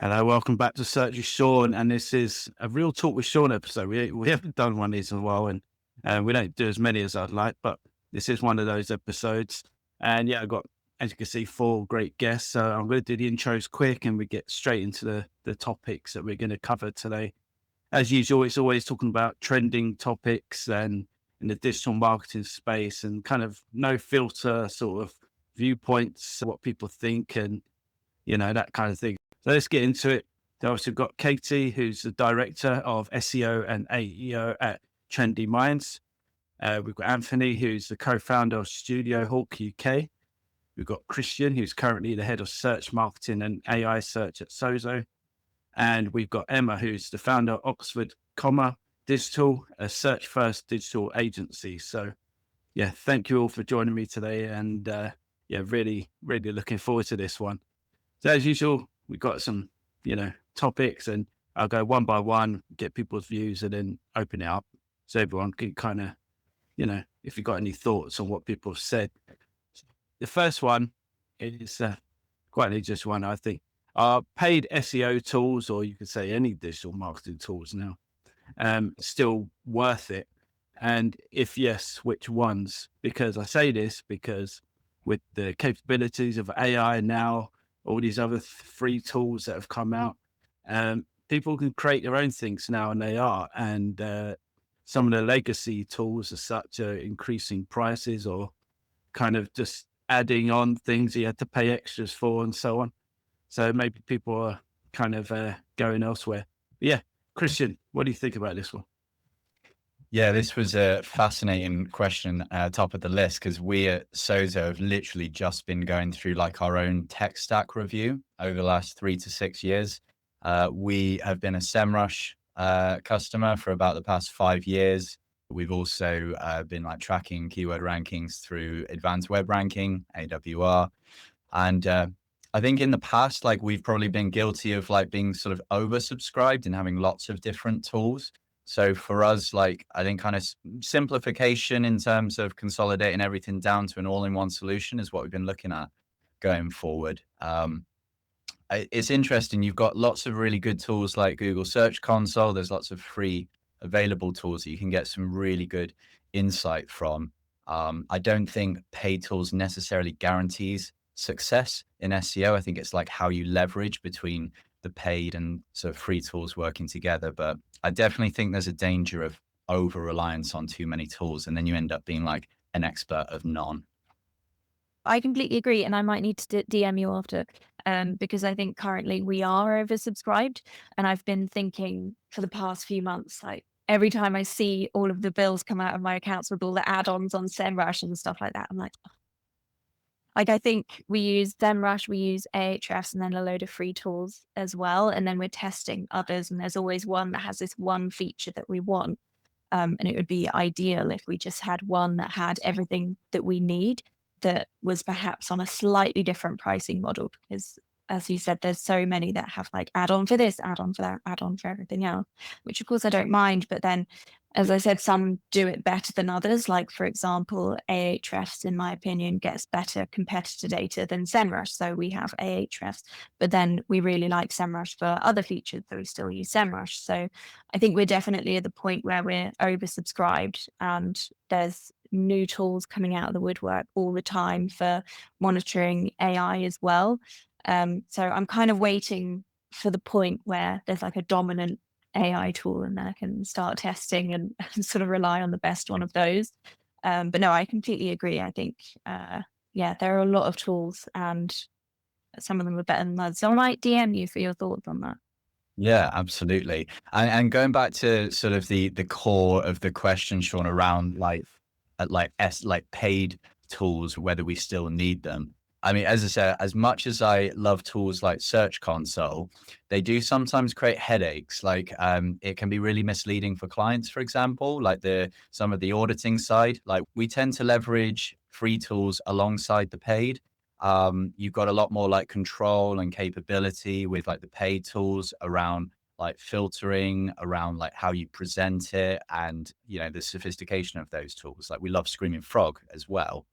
Hello, welcome back to Search with Sean, and this is a real talk with Sean episode. We haven't done one of these in a while, and we don't do as many as I'd like, but this is one of those episodes. And yeah, I got, as you can see, four great guests. So I'm going to do the intros quick, and we get straight into the topics that we're going to cover today. As usual, it's always talking about trending topics and in the digital marketing space, and kind of no filter sort of viewpoints, what people think, and that kind of thing. So let's get into it. So we've got Katie, who's the director of SEO and AEO at TrendyMinds. We've got Anthony, who's the co-founder of StudioHawk UK. We've got Christian, who's currently the head of search marketing and AI search at SOZO. And we've got Emma, who's the founder of Oxford, Digital, a search first digital agency. So yeah, thank you all for joining me today. And really, really looking forward to this one. So as usual, we've got some, topics, and I'll go one by one, get people's views, and then open it up so everyone can kind of, if you've got any thoughts on what people have said. The first one is quite an interesting one, I think. Are paid SEO tools, or you could say any digital marketing tools now, still worth it? And if yes, which ones? Because I say this because with the capabilities of AI now, all these other free tools that have come out, people can create their own things now, and they are. And some of the legacy tools as such are increasing prices, or kind of just adding on things you had to pay extras for, and so on. So maybe people are kind of going elsewhere. But yeah, Christian, what do you think about this one? Yeah, this was a fascinating question, top of the list, because we at SOZO have literally just been going through like our own tech stack review over the last 3 to 6 years. We have been a SEMrush customer for about the past 5 years. We've also been like tracking keyword rankings through advanced web ranking, AWR. And I think in the past, like we've probably been guilty of like being sort of oversubscribed and having lots of different tools. So for us, like I think kind of simplification in terms of consolidating everything down to an all-in-one solution is what we've been looking at going forward. It's interesting. You've got lots of really good tools like Google Search Console. There's lots of free available tools that you can get some really good insight from. I don't think paid tools necessarily guarantees success in SEO. I think it's like how you leverage between the paid and sort of free tools working together. But I definitely think there's a danger of over reliance on too many tools, and then you end up being like an expert of none. I completely agree, and I might need to DM you after, because I think currently we are oversubscribed, and I've been thinking for the past few months, like every time I see all of the bills come out of my accounts with all the add-ons on SEMrush and stuff like that, I'm like, I think we use SEMrush, we use Ahrefs, and then a load of free tools as well, and then we're testing others, and there's always one that has this one feature that we want. And it would be ideal if we just had one that had everything that we need, that was perhaps on a slightly different pricing model. Because as you said, there's so many that have like add-on for this, add-on for that, add-on for everything else, which of course I don't mind. But then, as I said, some do it better than others. Like, for example, Ahrefs, in my opinion, gets better competitor data than SEMrush. So we have Ahrefs, but then we really like SEMrush for other features, so we still use SEMrush. So I think we're definitely at the point where we're oversubscribed, and there's new tools coming out of the woodwork all the time for monitoring AI as well. So I'm kind of waiting for the point where there's like a dominant AI tool, and then I can start testing and, and sort of rely on the best one of those. But no, I completely agree. I think, yeah, there are a lot of tools, and some of them are better than others. So I might DM you for your thoughts on that. Yeah, absolutely. And going back to sort of the core of the question, Sean, around like paid tools, whether we still need them. I mean, as I said, as much as I love tools like Search Console, they do sometimes create headaches. Like it can be really misleading for clients, for example, like some of the auditing side. Like we tend to leverage free tools alongside the paid. You've got a lot more like control and capability with like the paid tools around like filtering, around like how you present it, and the sophistication of those tools. Like we love Screaming Frog as well.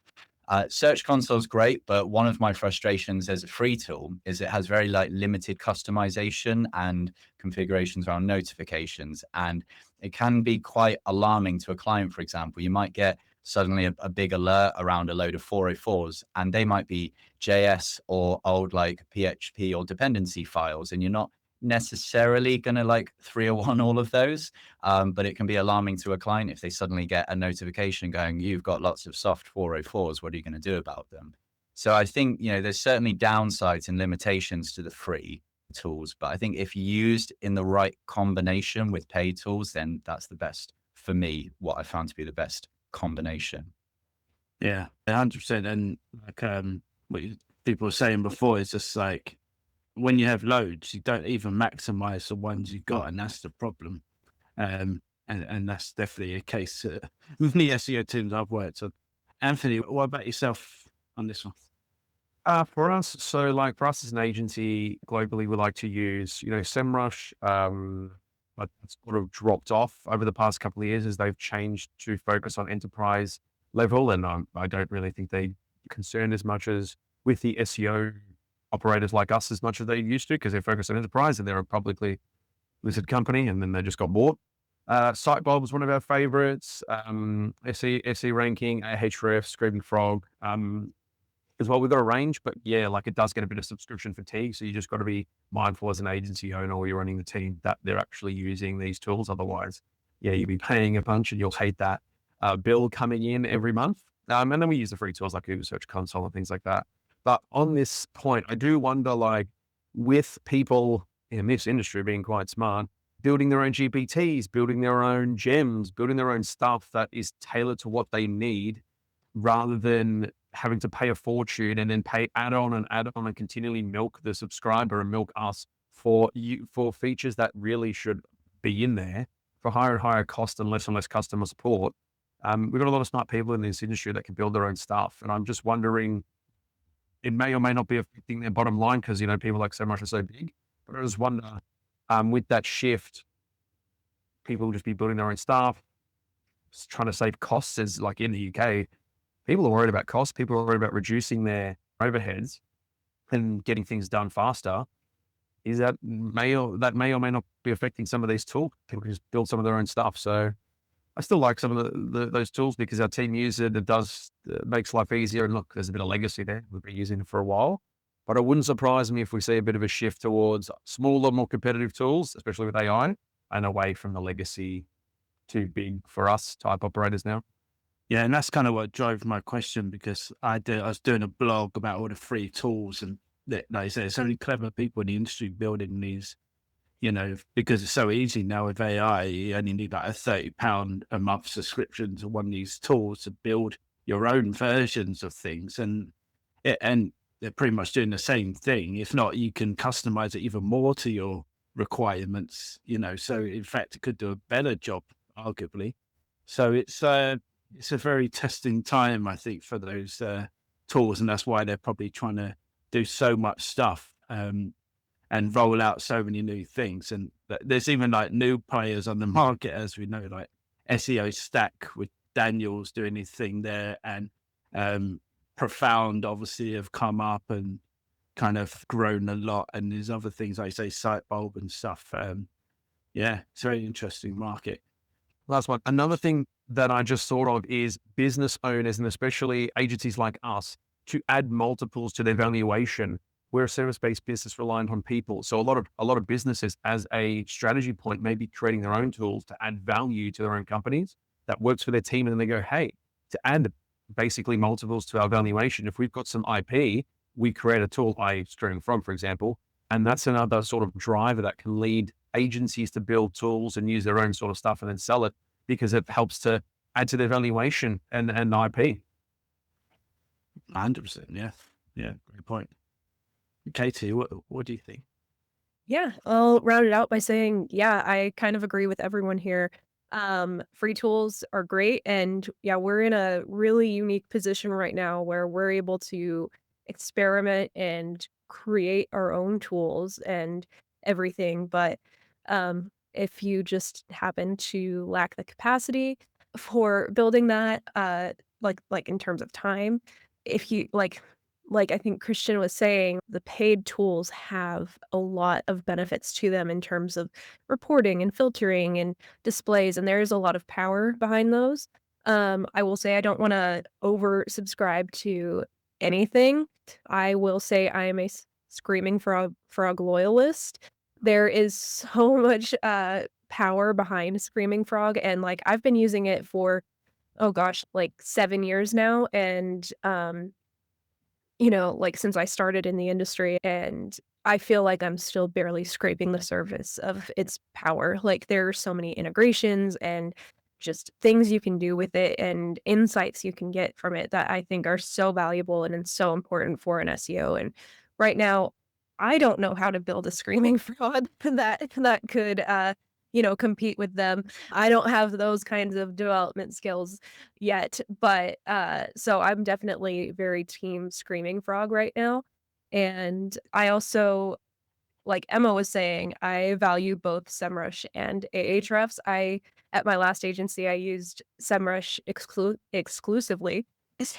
Search Console is great, but one of my frustrations as a free tool is it has very limited customization and configurations around notifications. And it can be quite alarming to a client, for example. You might get suddenly a big alert around a load of 404s, and they might be JS or old PHP or dependency files, and you're not necessarily going to 301 all of those. But it can be alarming to a client if they suddenly get a notification going, you've got lots of soft 404s. What are you going to do about them? So I think, there's certainly downsides and limitations to the free tools, but I think if used in the right combination with paid tools, then that's the best for me, what I found to be the best combination. Yeah, 100%. And what people were saying before is just when you have loads, you don't even maximize the ones you got, and that's the problem. And that's definitely a case with the SEO teams I've worked on. Anthony, what about yourself on this one? For us, for us as an agency globally, we like to use, SEMrush, but it's sort of dropped off over the past couple of years as they've changed to focus on enterprise level. And I don't really think they concerned as much as with the SEO operators like us as much as they used to, because they're focused on enterprise and they're a publicly listed company, and then they just got bought. Sitebulb was one of our favorites. SE ranking, Ahrefs, Screaming Frog, as well. We've got a range, but yeah, it does get a bit of subscription fatigue. So you just got to be mindful as an agency owner or you're running the team that they're actually using these tools. Otherwise, yeah, you'll be paying a bunch and you'll hate that bill coming in every month. And then we use the free tools like Google Search Console and things like that. But on this point, I do wonder, with people in this industry being quite smart, building their own GPTs, building their own gems, building their own stuff that is tailored to what they need, rather than having to pay a fortune and then pay add-on and continually milk the subscriber and milk us for features that really should be in there for higher and higher cost and less customer support. We've got a lot of smart people in this industry that can build their own stuff. And I'm just wondering, it may or may not be affecting their bottom line because, people like SEMrush are so big. But I just wonder, with that shift, people will just be building their own stuff, just trying to save costs. As in the UK, people are worried about costs. People are worried about reducing their overheads and getting things done faster. Is that may or may not be affecting some of these tools? People can just build some of their own stuff. So I still like some of those tools because our team use it. It makes life easier. And look, there's a bit of legacy there. We've been using it for a while. But it wouldn't surprise me if we see a bit of a shift towards smaller, more competitive tools, especially with AI, and away from the legacy too big for us type operators now. Yeah, and that's kind of what drove my question, because I was doing a blog about all the free tools, and like I say, so many clever people in the industry building these, because it's so easy now with AI. You only need a £30 a month subscription to one of these tools to build your own versions of things, and they're pretty much doing the same thing. If not, you can customize it even more to your requirements. So in fact, it could do a better job, arguably. So it's a very testing time, I think, for those tools, and that's why they're probably trying to do so much stuff and roll out so many new things. And there's even new players on the market, as we know, like SEO Stack with Daniel's doing his thing there, and Profound obviously have come up and kind of grown a lot. And there's other things like say Sitebulb and stuff. Yeah, it's a very interesting market. Last one. Another thing that I just thought of is business owners, and especially agencies like us, to add multiples to their valuation. We're a service-based business reliant on people. So a lot of businesses, as a strategy point, may be creating their own tools to add value to their own companies that works for their team. And then they go, hey, to add basically multiples to our valuation, if we've got some IP, we create a tool, Streaming Frog, for example, and that's another sort of driver that can lead agencies to build tools and use their own sort of stuff and then sell it, because it helps to add to their valuation and IP. 100%. Yeah. Yeah. Great point. Katie, what do you think? Yeah, I'll round it out by saying, yeah, I kind of agree with everyone here. Free tools are great. And yeah, we're in a really unique position right now where we're able to experiment and create our own tools and everything. But if you just happen to lack the capacity for building that, like in terms of time, if you I think Christian was saying, the paid tools have a lot of benefits to them in terms of reporting and filtering and displays, and there is a lot of power behind those. I will say I don't want to oversubscribe to anything. I will say I am a screaming frog loyalist. There is so much power behind Screaming Frog, and like I've been using it for, oh gosh, like 7 years now, and like since I started in the industry, and I feel like I'm still barely scraping the surface of its power. Like there are so many integrations and just things you can do with it and insights you can get from it that I think are so valuable and so important for an SEO. And right now, I don't know how to build a screaming fraud that could compete with them. I don't have those kinds of development skills yet, but so I'm definitely very team Screaming Frog right now. And I also, like Emma was saying, I value both SEMrush and Ahrefs. At my last agency, I used SEMrush exclusively.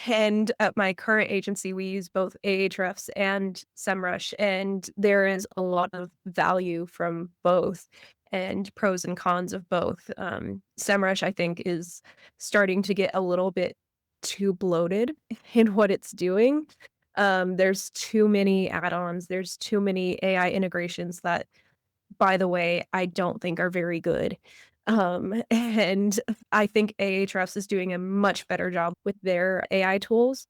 And at my current agency, we use both Ahrefs and SEMrush, and there is a lot of value from both and pros and cons of both. SEMrush, I think, is starting to get a little bit too bloated in what it's doing. There's too many add-ons, there's too many AI integrations that, by the way, I don't think are very good. And I think Ahrefs is doing a much better job with their AI tools,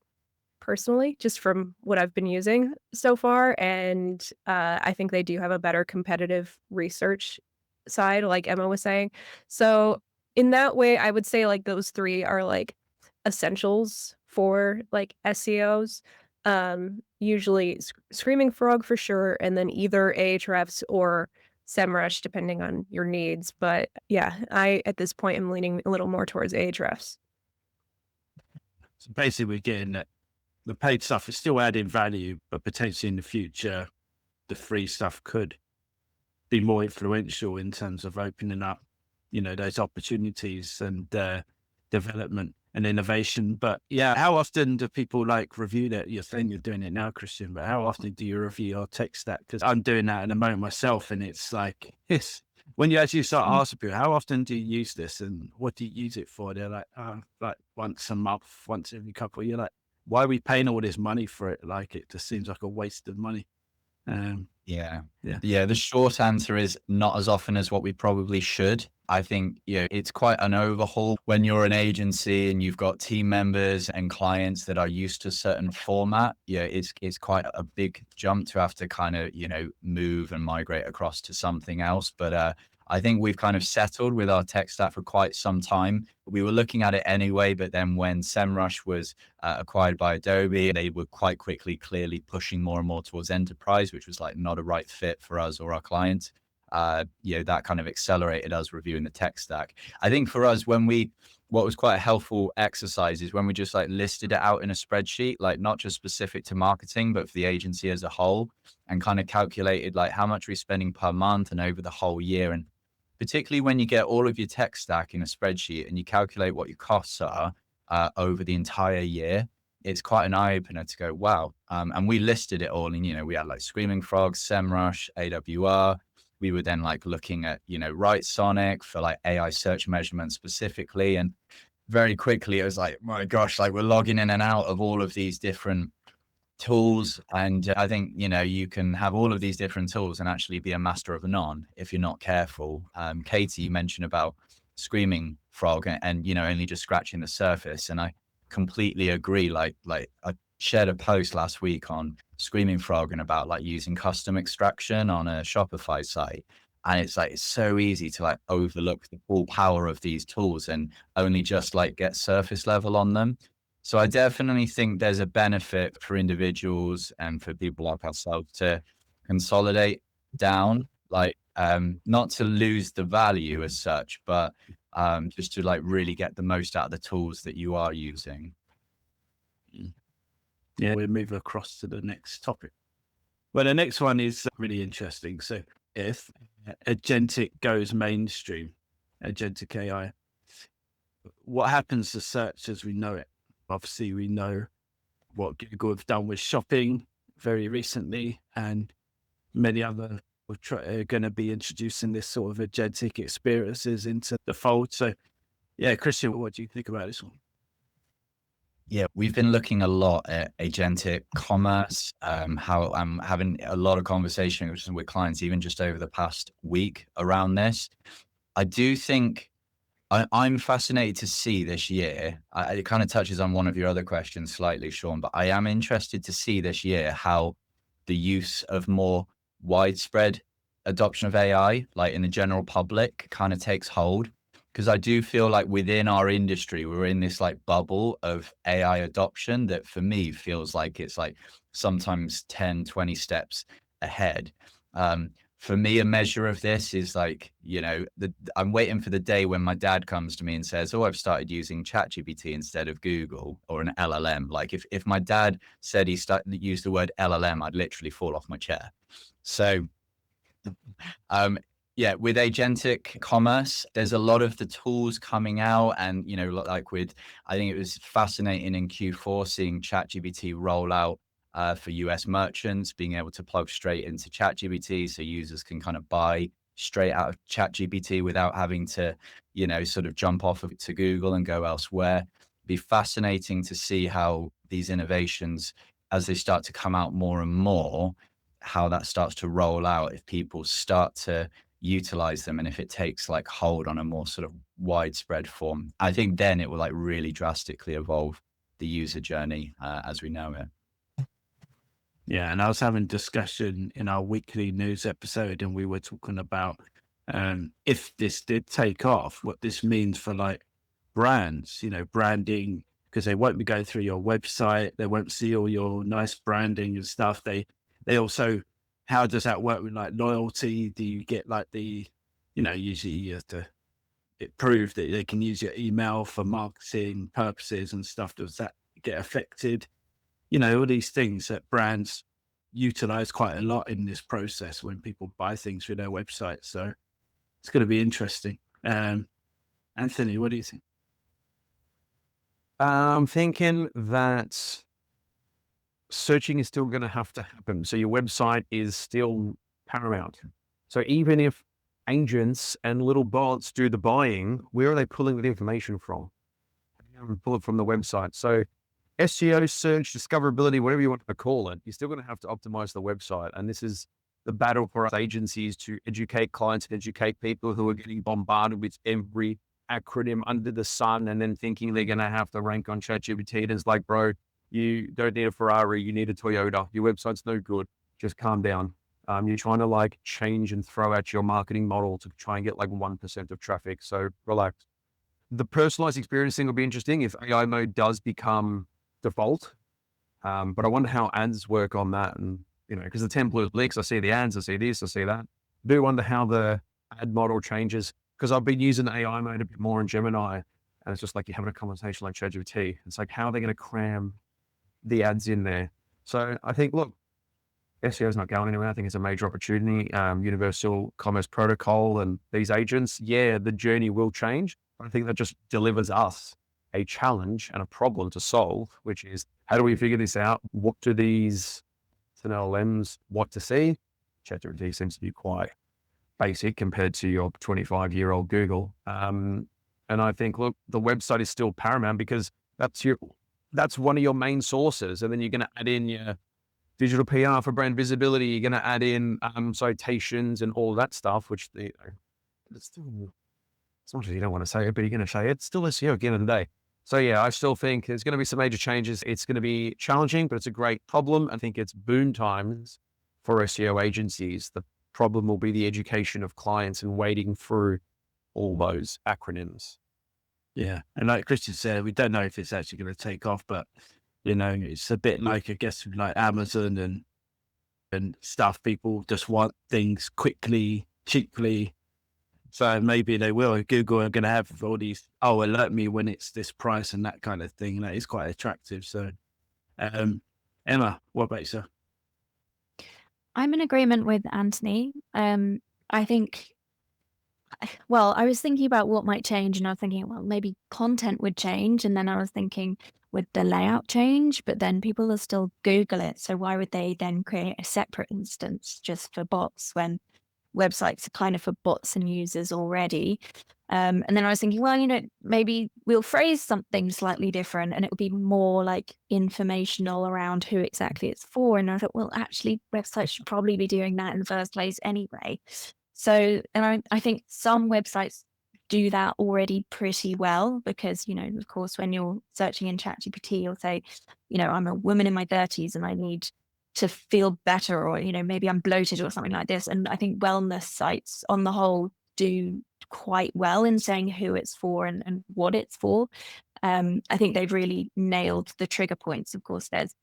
personally, just from what I've been using so far. And I think they do have a better competitive research side, like Emma was saying. So in that way, I would say like those three are like essentials for like SEOs. Usually Screaming Frog for sure, and then either Ahrefs or SEMrush, depending on your needs. But yeah, I at this point am leaning a little more towards Ahrefs. So basically, we're getting that the paid stuff is still adding value, but potentially in the future, the free stuff could be more influential in terms of opening up, those opportunities and development and innovation. But yeah, how often do people like review that? You're saying you're doing it now, Christian, but how often do you review your tech stack? Because I'm doing that at the moment myself, and it's like, when you actually start asking people, how often do you use this and what do you use it for? They're like, like once a month, once every couple. You're like, why are we paying all this money for it? Like, it just seems like a waste of money. Yeah. The short answer is not as often as what we probably should. I think, it's quite an overhaul when you're an agency and you've got team members and clients that are used to a certain format. It's quite a big jump to have to kind of, move and migrate across to something else. But I think we've kind of settled with our tech stack for quite some time. We were looking at it anyway, but then when SEMrush was acquired by Adobe, they were quite quickly, clearly pushing more and more towards enterprise, which was like not a right fit for us or our clients. That kind of accelerated us reviewing the tech stack. I think for us, what was quite a helpful exercise is when we just like listed it out in a spreadsheet, like not just specific to marketing, but for the agency as a whole, and kind of calculated like how much we're spending per month and over the whole year. And particularly when you get all of your tech stack in a spreadsheet and you calculate what your costs are over the entire year, it's quite an eye opener to go, wow. And we listed it all, and we had like Screaming Frog, SEMrush, AWR. We were then like looking at, Right Sonic for like AI search measurement specifically. And very quickly it was like, my gosh, like we're logging in and out of all of these different tools. And I think, you can have all of these different tools and actually be a master of none if you're not careful. Katie mentioned about Screaming Frog and only just scratching the surface. And I completely agree. Like I shared a post last week on Screaming Frog and about like using custom extraction on a Shopify site. And it's like, it's so easy to like overlook the full power of these tools and only just like get surface level on them. So I definitely think there's a benefit for individuals and for people like ourselves to consolidate down, like not to lose the value as such, but just to like really get the most out of the tools that you are using. Yeah, we'll move across to the next topic. Well, the next one is really interesting. So if Agentic goes mainstream, Agentic AI, what happens to search as we know it? Obviously, we know what Google have done with shopping very recently, and many other are going to be introducing this sort of agentic experiences into the fold. So yeah, Christian, what do you think about this one? Yeah, we've been looking a lot at agentic commerce, how I'm having a lot of conversations with clients, even just over the past week around this. I do think I'm fascinated to see this year. It kind of touches on one of your other questions slightly, Sean, but I am interested to see this year how the use of more widespread adoption of AI, like in the general public, kind of takes hold. Because I do feel like within our industry, we're in this like bubble of AI adoption that for me feels like it's like sometimes 10, 20 steps ahead. For me, a measure of this is like, I'm waiting for the day when my dad comes to me and says, oh, I've started using ChatGPT instead of Google or an LLM. Like if my dad said he used the word LLM, I'd literally fall off my chair. So, yeah, with agentic commerce, there's a lot of the tools coming out, and I think it was fascinating in Q4 seeing ChatGPT roll out for US merchants, being able to plug straight into ChatGPT, so users can kind of buy straight out of ChatGPT without having to, sort of jump off of it to Google and go elsewhere. Be fascinating to see how these innovations, as they start to come out more and more, how that starts to roll out if people start to utilize them, and if it takes like hold on a more sort of widespread form. I think then it will like really drastically evolve the user journey as we know it. Yeah, and I was having discussion in our weekly news episode, and we were talking about if this did take off, what this means for like brands, branding, because they won't be going through your website, they won't see all your nice branding and stuff. They also, how does that work with like loyalty? Do you get like usually you have to prove that they can use your email for marketing purposes and stuff. Does that get affected? All these things that brands utilize quite a lot in this process when people buy things through their website. So it's going to be interesting. Anthony, what do you think? I'm thinking that searching is still going to have to happen. So your website is still paramount. So even if agents and little bots do the buying, where are they pulling the information from? Pull it from the website. So SEO, search, discoverability, whatever you want to call it, you're still going to have to optimize the website. And this is the battle for us agencies to educate clients and educate people who are getting bombarded with every acronym under the sun and then thinking they're going to have to rank on ChatGPT. And it's like, bro, you don't need a Ferrari, you need a Toyota. Your website's no good. Just calm down. You're trying to like change and throw out your marketing model to try and get like 1% of traffic. So relax. The personalized experience thing will be interesting if AI mode does become default. But I wonder how ads work on that. And, because the template leaks, I see the ads, I see this, I see that. I do wonder how the ad model changes, because I've been using AI mode a bit more in Gemini, and it's just like you're having a conversation like ChatGPT. It's like, how are they going to cram the ads in there? So I think, look, SEO is not going anywhere. I think it's a major opportunity. Universal Commerce Protocol and these agents, the journey will change. But I think that just delivers us a challenge and a problem to solve, which is how do we figure this out? What do these LLMs want to see? ChatGPT seems to be quite basic compared to your 25-year-old Google. And I think, look, the website is still paramount because that's one of your main sources. And then you're going to add in your digital PR for brand visibility. You're going to add in citations and all that stuff, which it's still, as much as you don't want to say it, but you're going to say it's still SEO at the end of the day. So yeah, I still think there's going to be some major changes. It's going to be challenging, but it's a great problem. I think it's boom times for SEO agencies. The problem will be the education of clients and wading through all those acronyms. Yeah. And like Christian said, we don't know if it's actually going to take off, but it's a bit like, I guess, like Amazon and stuff. People just want things quickly, cheaply. So maybe they will. Google are going to have all these, alert me when it's this price and that kind of thing. That is quite attractive. So, Emma, what about you? I'm in agreement with Anthony. I think Well, I was thinking about what might change, and I was thinking, well, maybe content would change, and then I was thinking, would the layout change? But then people will still Google it, so why would they then create a separate instance just for bots when websites are kind of for bots and users already? And then I was thinking, well, maybe we'll phrase something slightly different, and it will be more like informational around who exactly it's for. And I thought, well, actually, websites should probably be doing that in the first place anyway. So, and I think some websites do that already pretty well because, of course, when you're searching in ChatGPT, you'll say, I'm a woman in my 30s and I need to feel better, or, maybe I'm bloated or something like this. And I think wellness sites on the whole do quite well in saying who it's for and what it's for. I think they've really nailed the trigger points. Of course, there's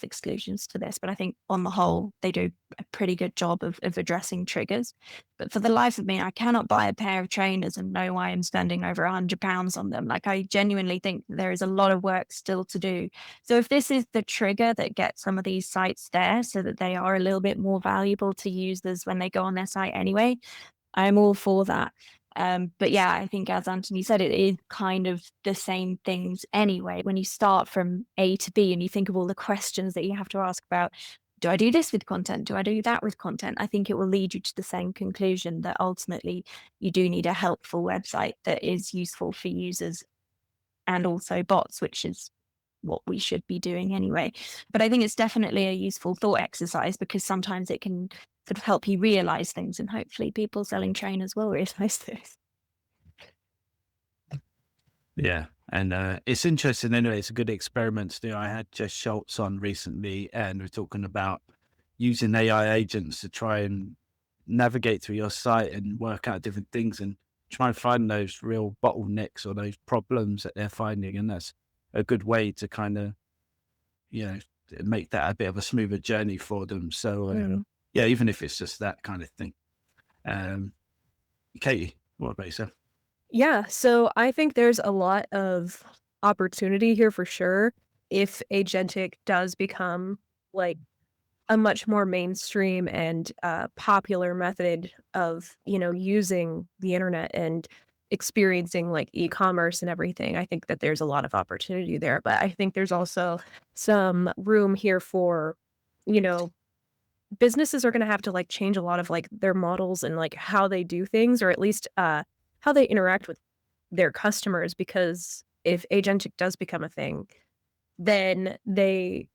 exclusions to this, but I think on the whole, they do a pretty good job of addressing triggers. But for the life of me, I cannot buy a pair of trainers and know why I'm spending over £100 on them. Like, I genuinely think there is a lot of work still to do. So if this is the trigger that gets some of these sites there so that they are a little bit more valuable to users when they go on their site anyway, I'm all for that. But yeah, I think as Anthony said, it is kind of the same things anyway. When you start from A to B and you think of all the questions that you have to ask about, do I do this with content? Do I do that with content? I think it will lead you to the same conclusion that ultimately you do need a helpful website that is useful for users and also bots, which is what we should be doing anyway. But I think it's definitely a useful thought exercise because sometimes it can sort of help you realize things, and hopefully people selling trainers will realize this. Yeah. And it's interesting anyway. It's a good experiment to do. I had Jess Schultz on recently, and we're talking about using AI agents to try and navigate through your site and work out different things and try and find those real bottlenecks or those problems that they're finding. And that's a good way to kind of, make that a bit of a smoother journey for them. So, yeah, even if it's just that kind of thing. Katie, what about yourself? Yeah, so I think there's a lot of opportunity here for sure if agentic does become like a much more mainstream and popular method of, using the internet and experiencing like e-commerce and everything. I think that there's a lot of opportunity there, but I think there's also some room here for, you know, businesses are going to have to like change a lot of like their models and like how they do things, or at least how they interact with their customers, because if agentic does become a thing, then they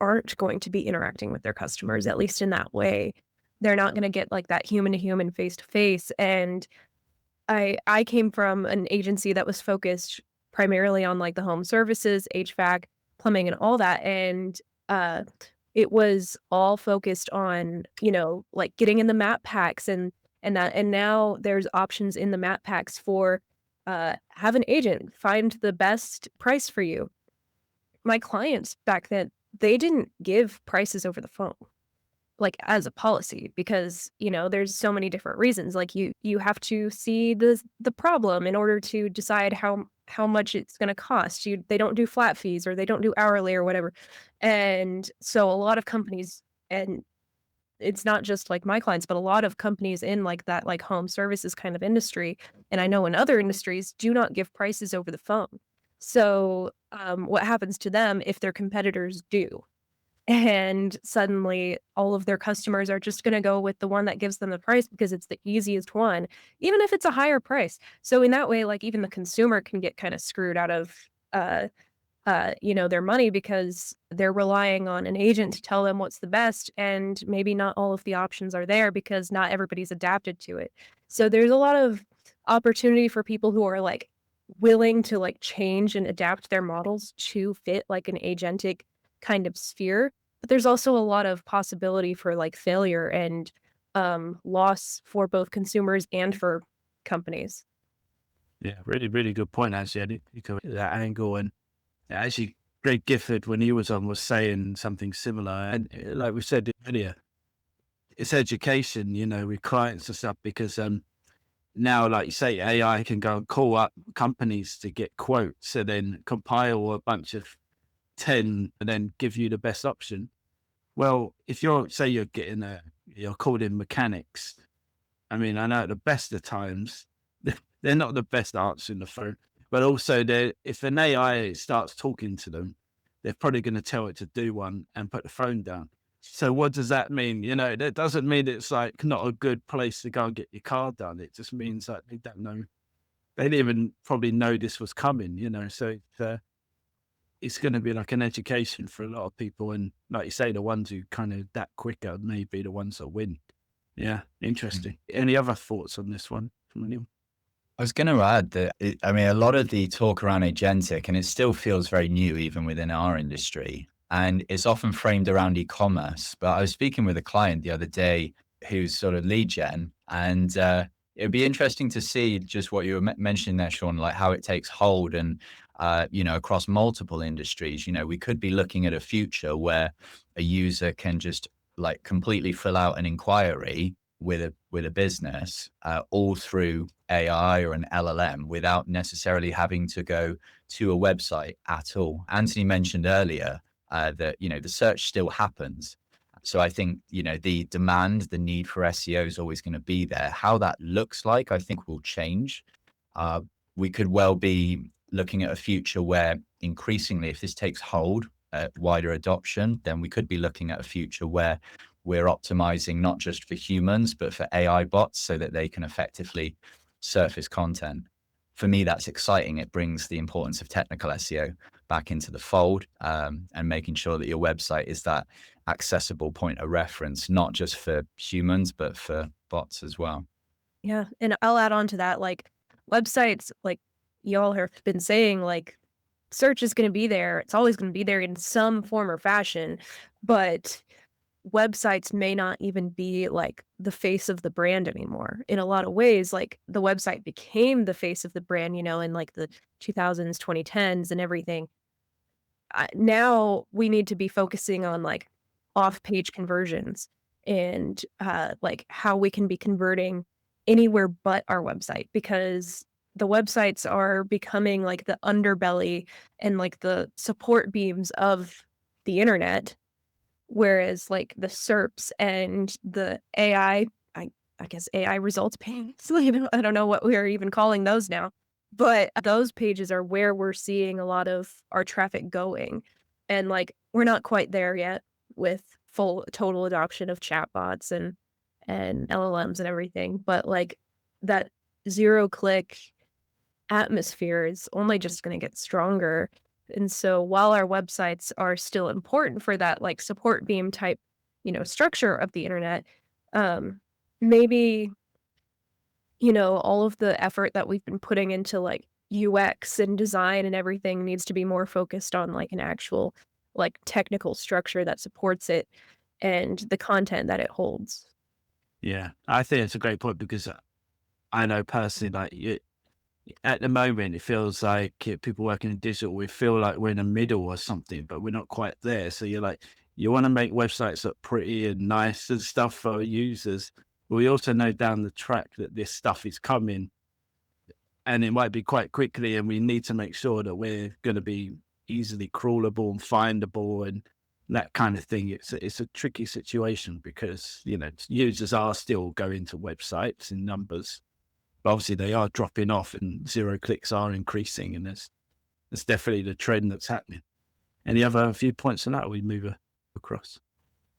aren't going to be interacting with their customers, at least in that way. They're not going to get like that human to human, face to face. And I came from an agency that was focused primarily on like the home services, HVAC, plumbing, and all that. And it was all focused on, like getting in the map packs and that. And now there's options in the map packs for have an agent find the best price for you. My clients back then, they didn't give prices over the phone, like as a policy, because there's so many different reasons. Like you have to see the problem in order to decide how much it's going to cost you. They don't do flat fees, or they don't do hourly or whatever. And so a lot of companies, and it's not just like my clients, but a lot of companies in like that like home services kind of industry, and I know in other industries, do not give prices over the phone. So what happens to them if their competitors do? And suddenly all of their customers are just going to go with the one that gives them the price because it's the easiest one, even if it's a higher price. So in that way, like even the consumer can get kind of screwed out of, their money, because they're relying on an agent to tell them what's the best. And maybe not all of the options are there because not everybody's adapted to it. So there's a lot of opportunity for people who are like willing to like change and adapt their models to fit like an agentic kind of sphere. But there's also a lot of possibility for like failure and loss for both consumers and for companies. Yeah, really, really good point. Actually, I didn't think of it that angle. And actually, Greg Gifford, when he was on, was saying something similar. And like we said earlier, it's education, with clients and stuff, because now, like you say, AI can go and call up companies to get quotes and then compile a bunch of 10 and then give you the best option. Well, if you're called in mechanics, I mean, I know at the best of times, they're not the best answering the phone. But also, if an AI starts talking to them, they're probably going to tell it to do one and put the phone down. So what does that mean? That doesn't mean it's like not a good place to go and get your car done. It just means that they don't know. They didn't even probably know this was coming, so it's going to be like an education for a lot of people. And like you say, the ones who kind of that quicker may be the ones that win. Yeah, interesting. Any other thoughts on this one from anyone? I was going to add that, a lot of the talk around agentic, and it still feels very new even within our industry, and it's often framed around e-commerce. But I was speaking with a client the other day who's sort of lead gen, and it'd be interesting to see just what you were mentioning there, Sean, like how it takes hold and, across multiple industries. We could be looking at a future where a user can just like completely fill out an inquiry with a business all through AI or an LLM without necessarily having to go to a website at all. Anthony mentioned earlier that, the search still happens. So I think, the demand, the need for SEO is always going to be there. How that looks like, I think will change. We could well be looking at a future where increasingly, if this takes hold, wider adoption, then we could be looking at a future where we're optimizing not just for humans, but for AI bots so that they can effectively surface content. For me, that's exciting. It brings the importance of technical SEO back into the fold, and making sure that your website is that accessible point of reference, not just for humans, but for bots as well. Yeah. And I'll add on to that, like websites, like y'all have been saying, like search is going to be there. It's always going to be there in some form or fashion, but websites may not even be like the face of the brand anymore. In a lot of ways, like the website became the face of the brand, in like the 2000s, 2010s and everything. Now we need to be focusing on like off-page conversions and like how we can be converting anywhere but our website, because the websites are becoming like the underbelly and like the support beams of the internet. Whereas like the SERPs and the AI, I guess AI results pages, I don't know what we're even calling those now, but those pages are where we're seeing a lot of our traffic going. And like, we're not quite there yet with full total adoption of chatbots and LLMs and everything, but like that 0-click atmosphere is only just going to get stronger. And so while our websites are still important for that like support beam type, structure of the internet, maybe, all of the effort that we've been putting into like UX and design and everything needs to be more focused on like an actual like technical structure that supports it and the content that it holds. Yeah, I think it's a great point, because I know personally, like at the moment, it feels like people working in digital, we feel like we're in the middle or something, but we're not quite there. So you're like, you want to make websites look pretty and nice and stuff for users. But we also know down the track that this stuff is coming, and it might be quite quickly, and we need to make sure that we're going to be easily crawlable and findable and that kind of thing. It's a tricky situation because, users are still going to websites in numbers. But obviously they are dropping off and 0-clicks are increasing, and that's definitely the trend that's happening. Any other viewpoints on that? Or we move across.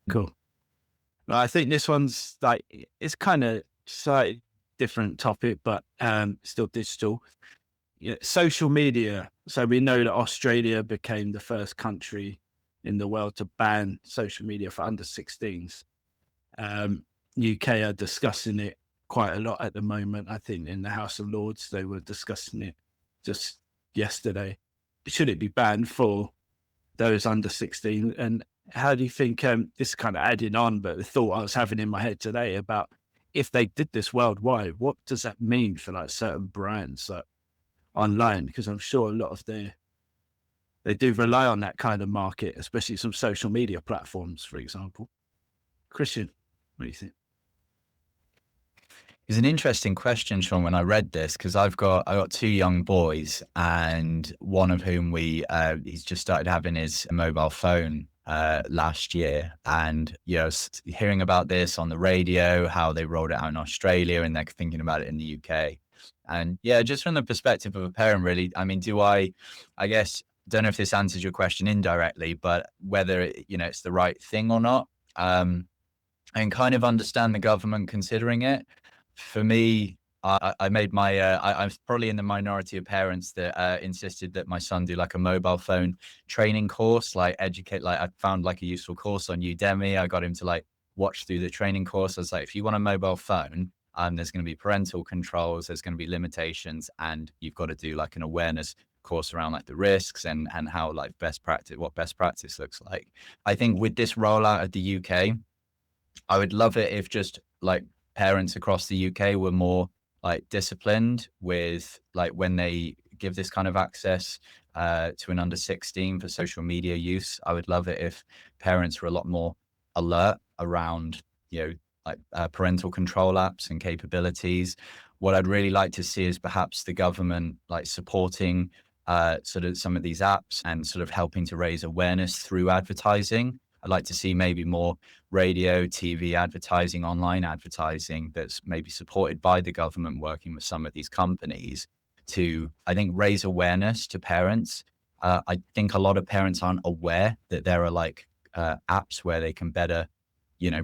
Cool. Well, I think this one's like, it's kind of slightly different topic, but still digital. Social media. So we know that Australia became the first country in the world to ban social media for under 16s. UK are discussing it quite a lot at the moment. I think in the House of Lords, they were discussing it just yesterday. Should it be banned for those under 16? And how do you think, this is kind of adding on, but the thought I was having in my head today about if they did this worldwide, what does that mean for like certain brands like online? Because I'm sure a lot of they do rely on that kind of market, especially some social media platforms, for example. Christian, what do you think? It's an interesting question, Sean, when I read this, because I got 2 young boys, and one of whom he's just started having his mobile phone last year. And, hearing about this on the radio, how they rolled it out in Australia and they're thinking about it in the UK. And yeah, just from the perspective of a parent, really, I mean, I guess, don't know if this answers your question indirectly, but whether, it's the right thing or not, and kind of understand the government considering it. For me, I made I'm probably in the minority of parents that insisted that my son do like a mobile phone training course, like I found like a useful course on Udemy. I got him to like watch through the training course. I was like, if you want a mobile phone, there's going to be parental controls, there's going to be limitations, and you've got to do like an awareness course around like the risks and how like what best practice looks like. I think with this rollout at the UK, I would love it if just like parents across the UK were more like disciplined with like when they give this kind of access to an under 16 for social media use. I would love it if parents were a lot more alert around, like parental control apps and capabilities. What I'd really like to see is perhaps the government like supporting sort of some of these apps and sort of helping to raise awareness through advertising. I'd like to see maybe more radio, TV advertising, online advertising that's maybe supported by the government working with some of these companies to, I think, raise awareness to parents. I think a lot of parents aren't aware that there are like apps where they can better,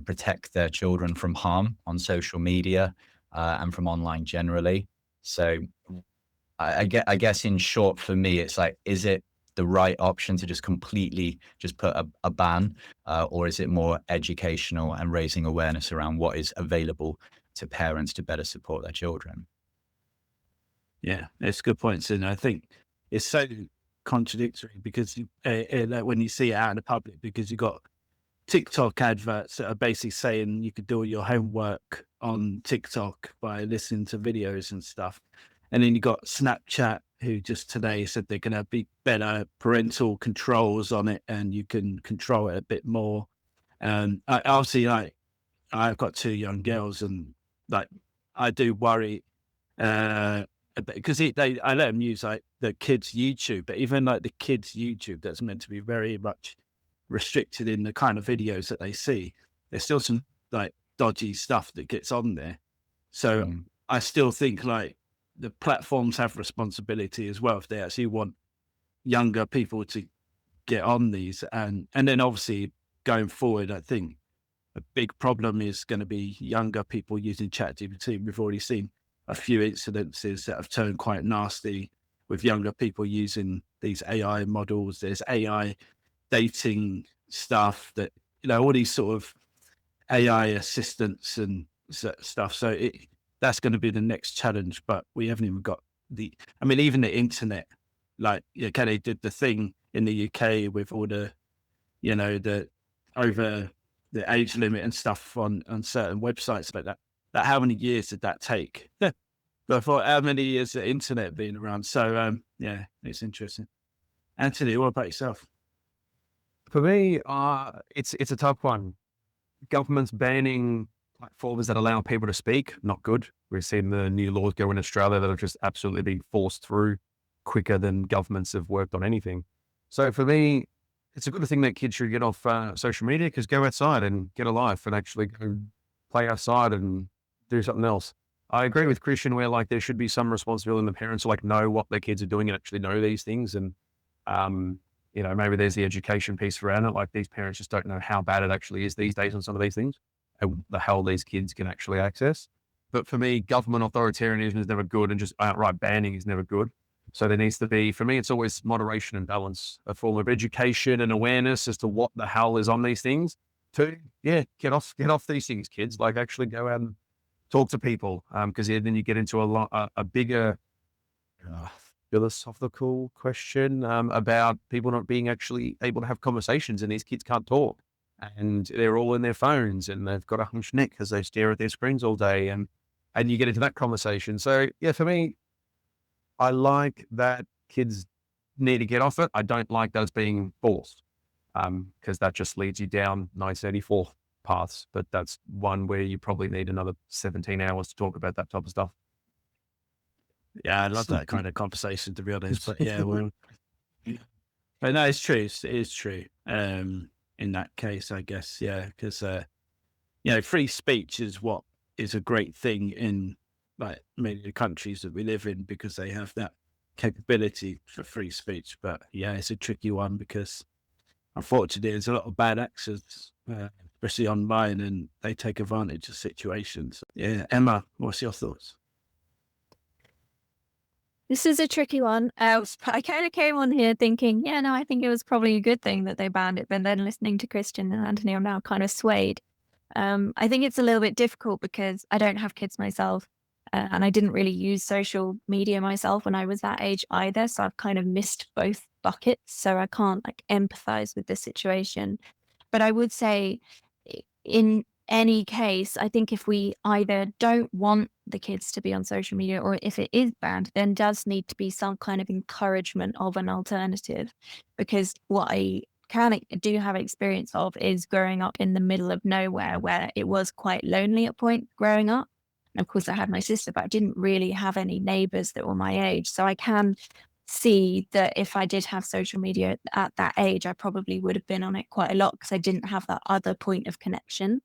protect their children from harm on social media and from online generally. So I guess in short, for me, it's like, is it the right option to just completely just put a ban, or is it more educational and raising awareness around what is available to parents to better support their children? Yeah, it's good points. And I think it's so contradictory because like when you see it out in the public, because you've got TikTok adverts that are basically saying you could do all your homework on TikTok by listening to videos and stuff. And then you got Snapchat, who just today said they're going to be better parental controls on it and you can control it a bit more. And obviously, like, I've got 2 young girls and like, I do worry because I let them use like the kids' YouTube, but even like the kids' YouTube that's meant to be very much restricted in the kind of videos that they see, there's still some like dodgy stuff that gets on there. So I still think like the platforms have responsibility as well if they actually want younger people to get on these. And then obviously going forward, I think a big problem is going to be younger people using ChatGPT. We've already seen a few incidences that have turned quite nasty with younger people using these AI models. There's AI dating stuff that, all these sort of AI assistants and stuff. So that's going to be the next challenge, but we haven't even got even the internet, like, they did the thing in the UK with all the, the over the age limit and stuff on certain websites like that. How many years did that take? But for how many years the internet been around? So, yeah, it's interesting. Anthony, what about yourself? For me, it's a tough one. Governments banning platforms that allow people to speak, not good. We've seen the new laws go in Australia that have just absolutely been forced through quicker than governments have worked on anything. So for me, it's a good thing that kids should get off social media, because go outside and get a life and actually go play outside and do something else. I agree with Christian where like there should be some responsibility in the parents to like know what their kids are doing and actually know these things. And, maybe there's the education piece around it. Like these parents just don't know how bad it actually is these days on some of these things, and the hell these kids can actually access. But for me, government authoritarianism is never good, and just outright banning is never good. So there needs to be, for me, it's always moderation and balance, a form of education and awareness as to what the hell is on these things. To, get off these things, kids. Like actually go out and talk to people, because then you get into a bigger philosophical question about people not being actually able to have conversations, and these kids can't talk, and they're all in their phones and they've got a hunched neck as they stare at their screens all day, and you get into that conversation. So yeah, for me, I like that kids need to get off it. I don't like that it's being forced, because that just leads you down 1984 paths. But that's one where you probably need another 17 hours to talk about that type of stuff. Yeah, I love that kind of conversation, to be honest. But yeah, but no, it's true. It is true. In that case, I guess, yeah, because free speech is what is a great thing in like many of the countries that we live in, because they have that capability for free speech. But yeah, it's a tricky one because unfortunately there's a lot of bad actors, especially online, and they take advantage of situations. Yeah, Emma, what's your thoughts? This is a tricky one. I kind of came on here thinking, yeah, no, I think it was probably a good thing that they banned it. But then listening to Christian and Anthony, I'm now kind of swayed. I think it's a little bit difficult because I don't have kids myself, and I didn't really use social media myself when I was that age either. So I've kind of missed both buckets. So I can't like empathize with the situation. But I would say, in any case, I think if we either don't want the kids to be on social media, or if it is banned, then does need to be some kind of encouragement of an alternative. Because what I do have experience of is growing up in the middle of nowhere, where it was quite lonely at point growing up. And of course, I had my sister, but I didn't really have any neighbors that were my age. So I can see that if I did have social media at that age, I probably would have been on it quite a lot because I didn't have that other point of connection.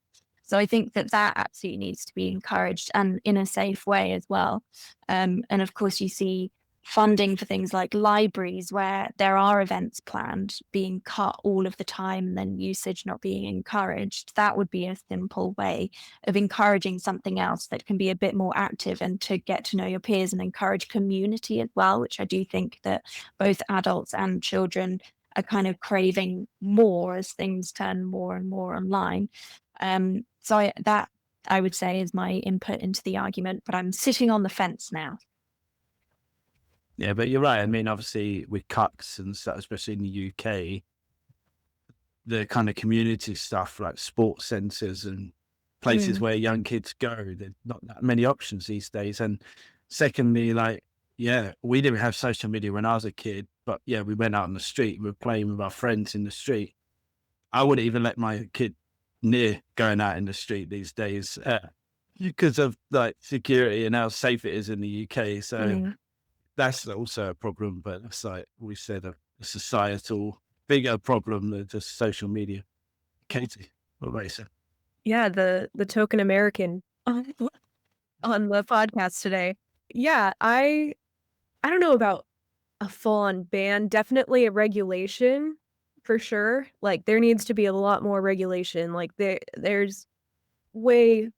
So I think that absolutely needs to be encouraged, and in a safe way as well. And of course, you see funding for things like libraries where there are events planned being cut all of the time and then usage not being encouraged. That would be a simple way of encouraging something else that can be a bit more active and to get to know your peers and encourage community as well, which I do think that both adults and children are kind of craving more as things turn more and more online. So that I would say is my input into the argument, but I'm sitting on the fence now. Yeah, but you're right. I mean, obviously with cuts and stuff, especially in the UK, the kind of community stuff like sports centres and places where young kids go, there's not that many options these days. And secondly, like, yeah, we didn't have social media when I was a kid, but yeah, we went out on the street, we were playing with our friends in the street. I wouldn't even let my kid near going out in the street these days because of like security and how safe it is in the UK. So that's also a problem, but that's like we said, a societal bigger problem than just social media. Katie, what about you say? Yeah, the token American on the podcast today. Yeah, I don't know about a full-on ban, definitely a regulation for sure. Like there needs to be a lot more regulation. Like there's way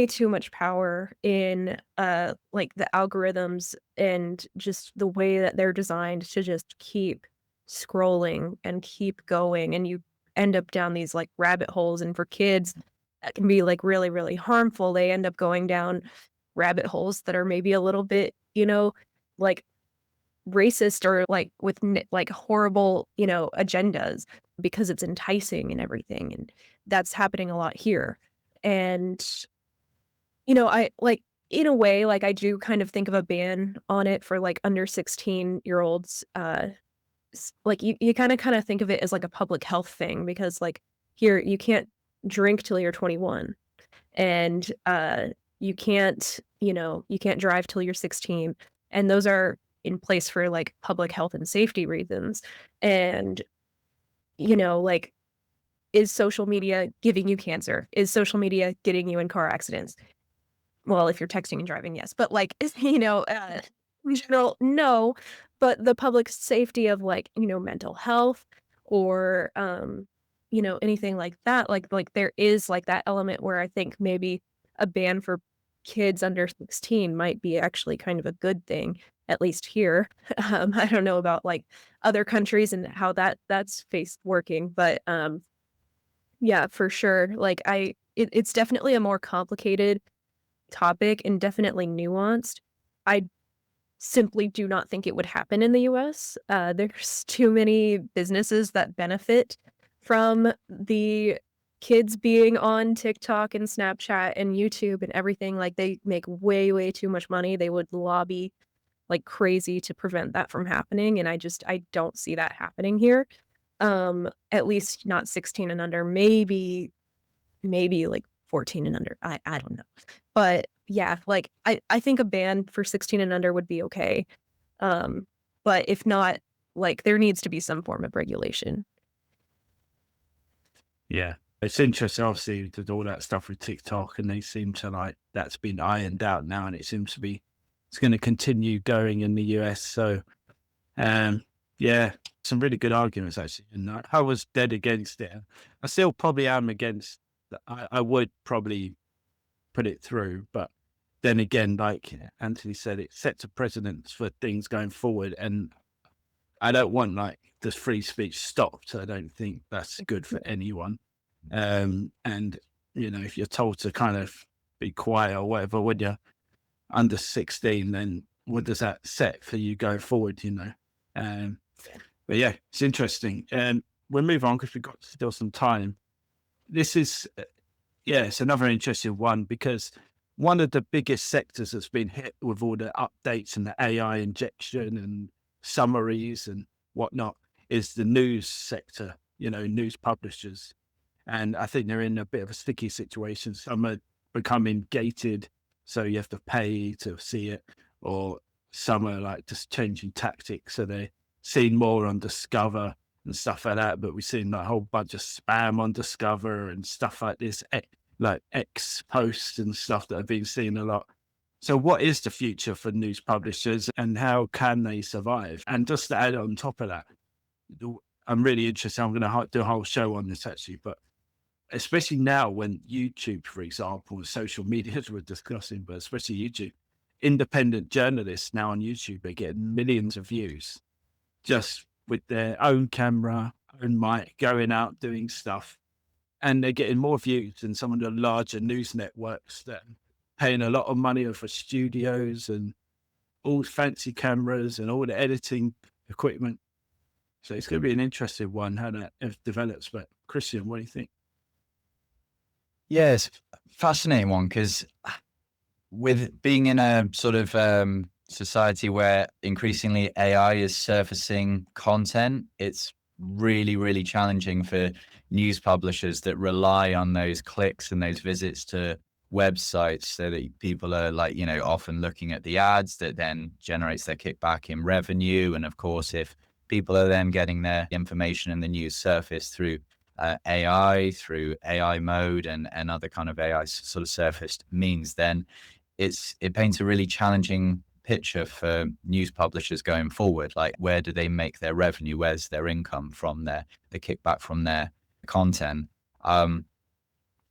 too much power in like the algorithms and just the way that they're designed to just keep scrolling and keep going, and you end up down these like rabbit holes, and for kids that can be like really, really harmful. They end up going down rabbit holes that are maybe a little bit, like racist or like with like horrible, agendas because it's enticing and everything. And that's happening a lot here. And I like in a way, like I do kind of think of a ban on it for like under 16-year-olds. Like you kind of think of it as like a public health thing, because like here you can't drink till you're 21, and you can't drive till you're 16, and those are in place for like public health and safety reasons. And like, is social media giving you cancer? Is social media getting you in car accidents? Well, if you're texting and driving, yes. But like, in general, no. But the public safety of like, mental health or, anything like that, like there is like that element where I think maybe a ban for kids under 16 might be actually kind of a good thing, at least here. I don't know about like other countries and how that's working, but yeah, for sure. Like it's definitely a more complicated topic and definitely nuanced. I simply do not think it would happen in the US. There's too many businesses that benefit from the kids being on TikTok and Snapchat and YouTube and everything. Like they make way, way too much money. They would lobby like crazy to prevent that from happening. And I don't see that happening here. At least not 16 and under, maybe like 14 and under. I don't know. But yeah, like I think a ban for 16 and under would be okay. But if not, like there needs to be some form of regulation. Yeah, It's interesting, obviously, to do all that stuff with TikTok, and they seem to like that's been ironed out now, and it seems to be it's going to continue going in the US. So, yeah, some really good arguments actually. And I was dead against it. I still probably am against. I would probably put it through, but then again, like Anthony said, it sets a precedent for things going forward, and I don't want like the free speech stopped. I don't think that's good for anyone. And if you're told to kind of be quiet or whatever when you're under 16, then what does that set for you going forward? But yeah, it's interesting. And we'll move on because we've got still some time. This is, it's another interesting one, because one of the biggest sectors that's been hit with all the updates and the AI injection and summaries and whatnot is the news sector, news publishers. And I think they're in a bit of a sticky situation. Some are becoming gated, so you have to pay to see it, or some are like just changing tactics. So they're seeing more on Discover and stuff like that. But we've seen like a whole bunch of spam on Discover and stuff like this, like X posts and stuff that I've been seeing a lot. So what is the future for news publishers, and how can they survive? And just to add on top of that, I'm really interested. I'm going to do a whole show on this actually, but especially now when YouTube, for example, social media as we're discussing, but especially YouTube, independent journalists now on YouTube are getting millions of views just with their own camera, own mic, going out doing stuff. And they're getting more views than some of the larger news networks that are paying a lot of money for studios and all fancy cameras and all the editing equipment. So it's going to be an interesting one, how that develops. But Christian, what do you think? Yeah, it's a fascinating one, because with being in a sort of society where increasingly AI is surfacing content, it's really, really challenging for news publishers that rely on those clicks and those visits to websites, so that people are like, often looking at the ads that then generates their kickback in revenue. And of course, if people are then getting their information and the news surface through AI, through AI mode and other kind of AI sort of surfaced means, then it paints a really challenging picture for news publishers going forward. Like, where do they make their revenue? Where's their income from, the kickback from their content?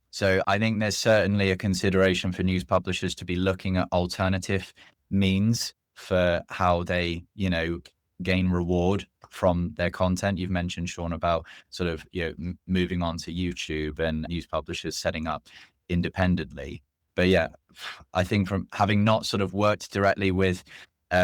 So I think there's certainly a consideration for news publishers to be looking at alternative means for how they, gain reward from their content. You've mentioned, Sean, about sort of moving on to YouTube and news publishers setting up independently. But yeah, I think from having not sort of worked directly with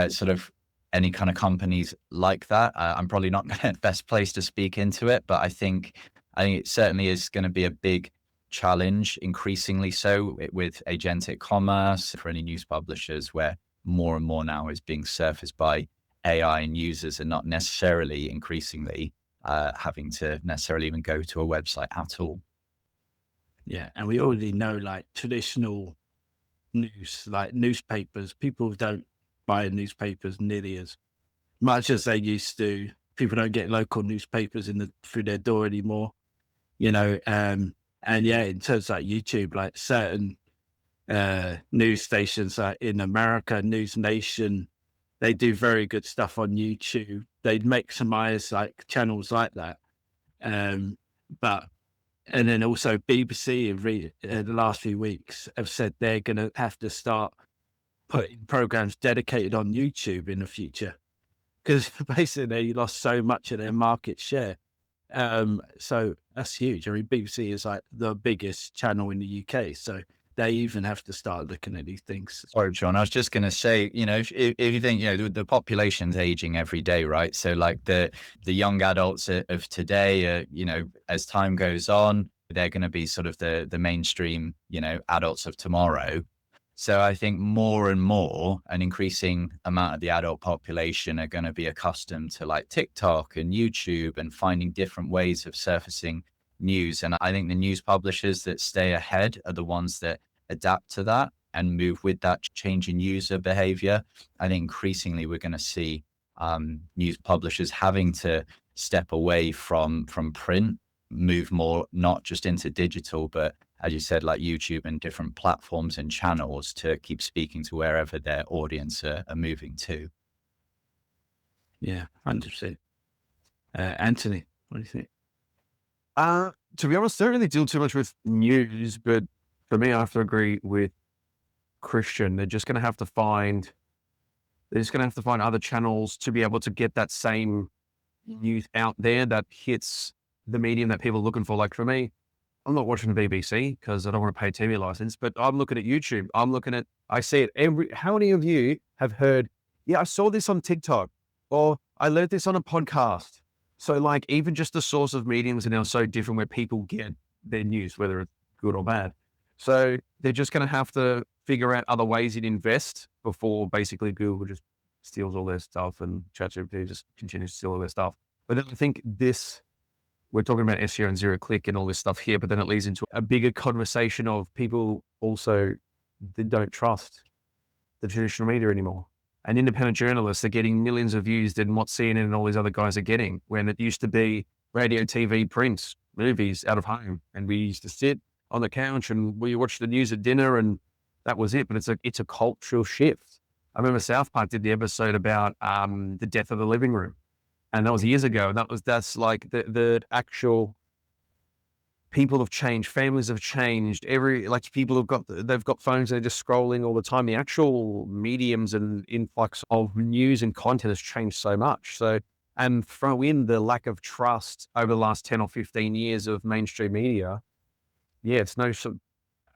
sort of any kind of companies like that, I'm probably not the best place to speak into it. But I think it certainly is going to be a big challenge, increasingly so, with agentic commerce for any news publishers, where more and more now is being surfaced by AI, and users are not necessarily increasingly having to necessarily even go to a website at all. Yeah, and we already know, like, traditional news, like newspapers, people don't buy newspapers nearly as much as they used to. People don't get local newspapers through their door anymore, and yeah, in terms of like YouTube, like certain news stations like in America, News Nation, they do very good stuff on YouTube. They maximize like channels like that. And then also BBC in the last few weeks have said they're going to have to start putting programs dedicated on YouTube in the future, because basically they lost so much of their market share. So that's huge. I mean, BBC is like the biggest channel in the UK. So they even have to start looking at these things. Sorry, John. I was just going to say, if you think, the population's aging every day, right? So like the young adults of today, as time goes on, they're going to be sort of the mainstream, adults of tomorrow. So I think more and more, an increasing amount of the adult population are going to be accustomed to like TikTok and YouTube and finding different ways of surfacing news. And I think the news publishers that stay ahead are the ones that adapt to that and move with that change in user behavior. I think increasingly we're going to see news publishers having to step away from print move more, not just into digital, but as you said, like YouTube and different platforms and channels to keep speaking to wherever their audience are moving to. Yeah, 100%. Anthony, what do you think? To be honest, I don't really deal too much with news, but for me, I have to agree with Christian. They're just going to have to find other channels to be able to get that same news out there that hits the medium that people are looking for. Like for me, I'm not watching the BBC because I don't want to pay a TV license, but I'm looking at YouTube. I see it how many of you have heard, yeah, I saw this on TikTok, or I learned this on a podcast. So like even just the source of mediums are now so different where people get their news, whether it's good or bad. So they're just going to have to figure out other ways to invest before basically Google just steals all their stuff and ChatGPT just continues to steal all their stuff. But then I think we're talking about SEO and zero click and all this stuff here, but then it leads into a bigger conversation of people also that don't trust the traditional media anymore. And independent journalists are getting millions of views than what CNN and all these other guys are getting, when it used to be radio, TV, print, movies out of home. And we used to sit on the couch and we watched the news at dinner and that was it. But it's a cultural shift. I remember South Park did the episode about the death of the living room. And that was years ago. That's like the actual people have changed, families have changed. People they've got phones, they're just scrolling all the time. The actual mediums and influx of news and content has changed so much. So, and throw in the lack of trust over the last 10 or 15 years of mainstream media. Yeah,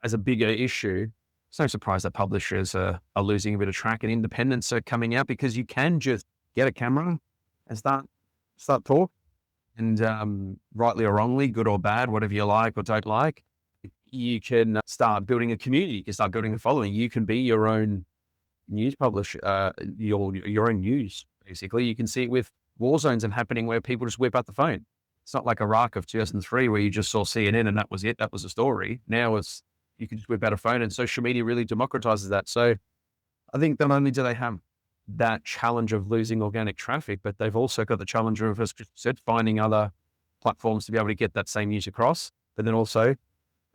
as a bigger issue. It's no surprise that publishers are losing a bit of track, and independents are coming out because you can just get a camera and start talk. And rightly or wrongly, good or bad, whatever you like or don't like, you can start building a community. You can start building a following. You can be your own news publisher, your own news, basically. You can see it with war zones and happening where people just whip out the phone. It's not like Iraq of 2003 where you just saw CNN and that was it. That was the story. Now you can just whip out a phone, and social media really democratizes that. So I think not only do they have that challenge of losing organic traffic, but they've also got the challenge of, as Chris said, finding other platforms to be able to get that same news across. But then also,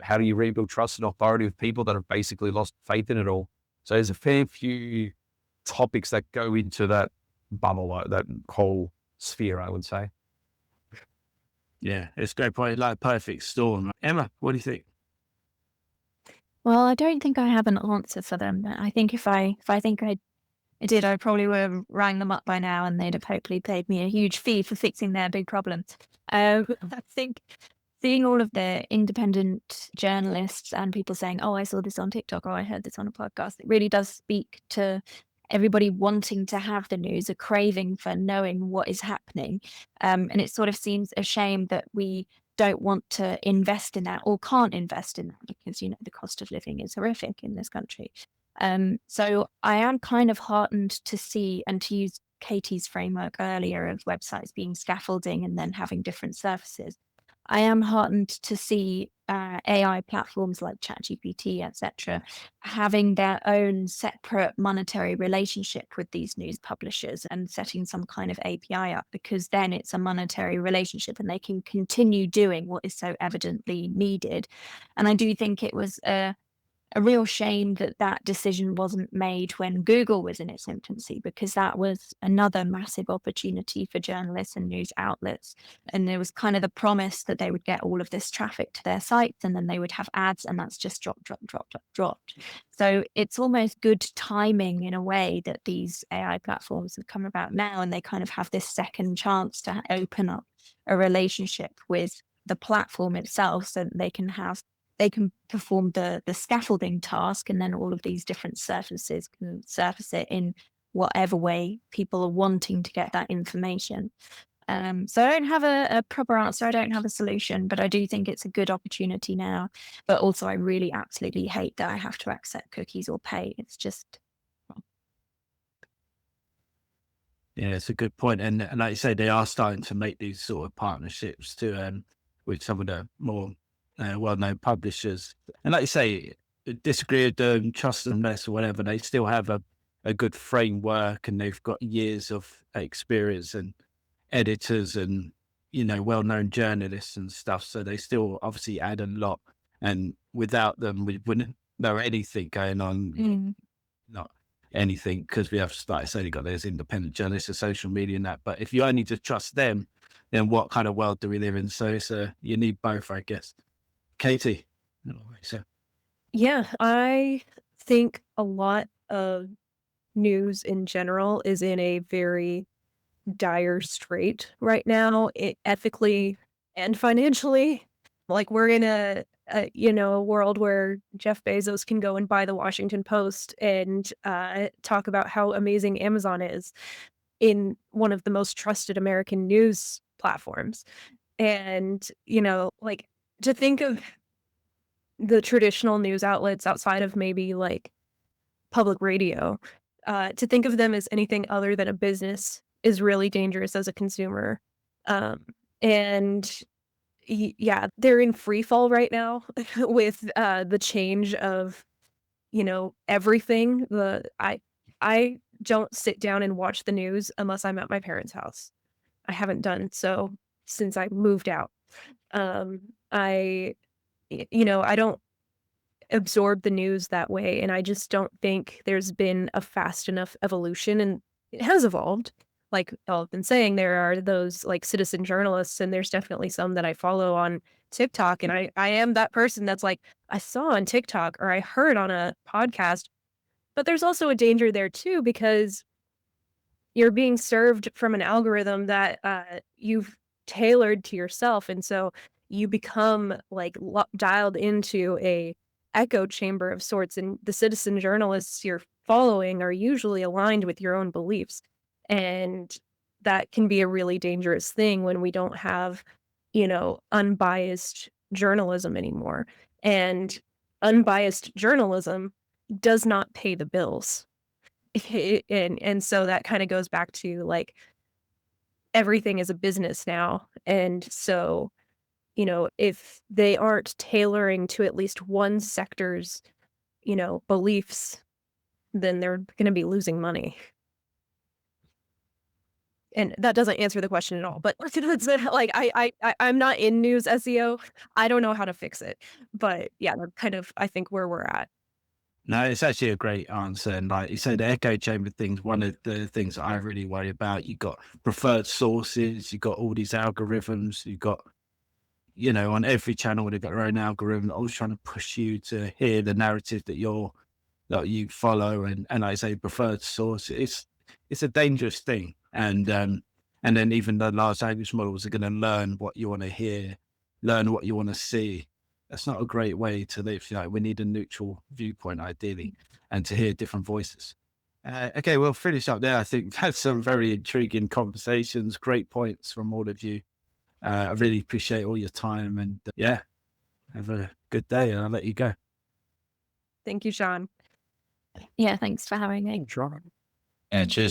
how do you rebuild trust and authority with people that have basically lost faith in it all? So there's a fair few topics that go into that bubble, that whole sphere, I would say. Yeah, it's a great point. Like perfect storm. Emma, what do you think? Well, I don't think I have an answer for them. I think if I think I did, I probably would have rang them up by now and they'd have hopefully paid me a huge fee for fixing their big problem. I think seeing all of the independent journalists and people saying, oh, I saw this on TikTok, or I heard this on a podcast, it really does speak to everybody wanting to have the news, a craving for knowing what is happening. And it sort of seems a shame that we don't want to invest in that or can't invest in that because, the cost of living is horrific in this country. So I am kind of heartened to see, and to use Katie's framework earlier of websites being scaffolding and then having different surfaces. I am heartened to see AI platforms like ChatGPT, etc., having their own separate monetary relationship with these news publishers and setting some kind of API up, because then it's a monetary relationship and they can continue doing what is so evidently needed. And I do think it was a real shame that decision wasn't made when Google was in its infancy, because that was another massive opportunity for journalists and news outlets. And there was kind of the promise that they would get all of this traffic to their sites and then they would have ads, and that's just dropped. So it's almost good timing in a way that these AI platforms have come about now, and they kind of have this second chance to open up a relationship with the platform itself so that they can perform the scaffolding task, and then all of these different surfaces can surface it in whatever way people are wanting to get that information. So I don't have a proper answer. I don't have a solution, but I do think it's a good opportunity now. But also I really absolutely hate that I have to accept cookies or pay. It's just... Yeah, it's a good point. And like you say, they are starting to make these sort of partnerships with some of the more well-known publishers. And like you say, disagree with them, trust them less or whatever, they still have a good framework, and they've got years of experience and editors and well-known journalists and stuff. So they still obviously add a lot. And without them, we wouldn't know anything going on, not anything, because we have, like I said, got those independent journalists and social media and that. But if you only just trust them, then what kind of world do we live in? So you need both, I guess. Katie. So Yeah, I think a lot of news in general is in a very dire strait right now, ethically and financially. Like we're in a world where Jeff Bezos can go and buy the Washington Post and talk about how amazing Amazon is in one of the most trusted American news platforms. And, like to think of the traditional news outlets outside of maybe like public radio, to think of them as anything other than a business is really dangerous as a consumer. And yeah, they're in free fall right now with the change of, everything. I don't sit down and watch the news unless I'm at my parents' house. I haven't done so since I moved out. I I don't absorb the news that way, and I just don't think there's been a fast enough evolution, and it has evolved. Like I've been saying, there are those like citizen journalists, and there's definitely some that I follow on TikTok, and I am that person that's like, I saw on TikTok or I heard on a podcast, but there's also a danger there too, because you're being served from an algorithm that you've tailored to yourself, and so you become like dialed into a echo chamber of sorts, and the citizen journalists you're following are usually aligned with your own beliefs, and that can be a really dangerous thing when we don't have unbiased journalism anymore. And unbiased journalism does not pay the bills. And so that kind of goes back to like everything is a business now. And so, if they aren't tailoring to at least one sector's, beliefs, then they're going to be losing money. And that doesn't answer the question at all. But it's like I'm not in news SEO. I don't know how to fix it. But yeah, that's kind of I think where we're at. no, it's actually a great answer. And like you said, the echo chamber thing's one of the things that I really worry about. You got preferred sources, you got all these algorithms, you got, on every channel they've got their own algorithm, always trying to push you to hear the narrative that you follow. And I say preferred source, it's a dangerous thing. And then even the large language models are going to learn what you want to hear, learn what you want to see. That's not a great way to live. We need a neutral viewpoint, ideally, and to hear different voices. Okay, we'll finish up there. I think that's some very intriguing conversations, great points from all of you. I really appreciate all your time, and have a good day, and I'll let you go. Thank you, Sean. Yeah, thanks for having me. Sure. Yeah, cheers,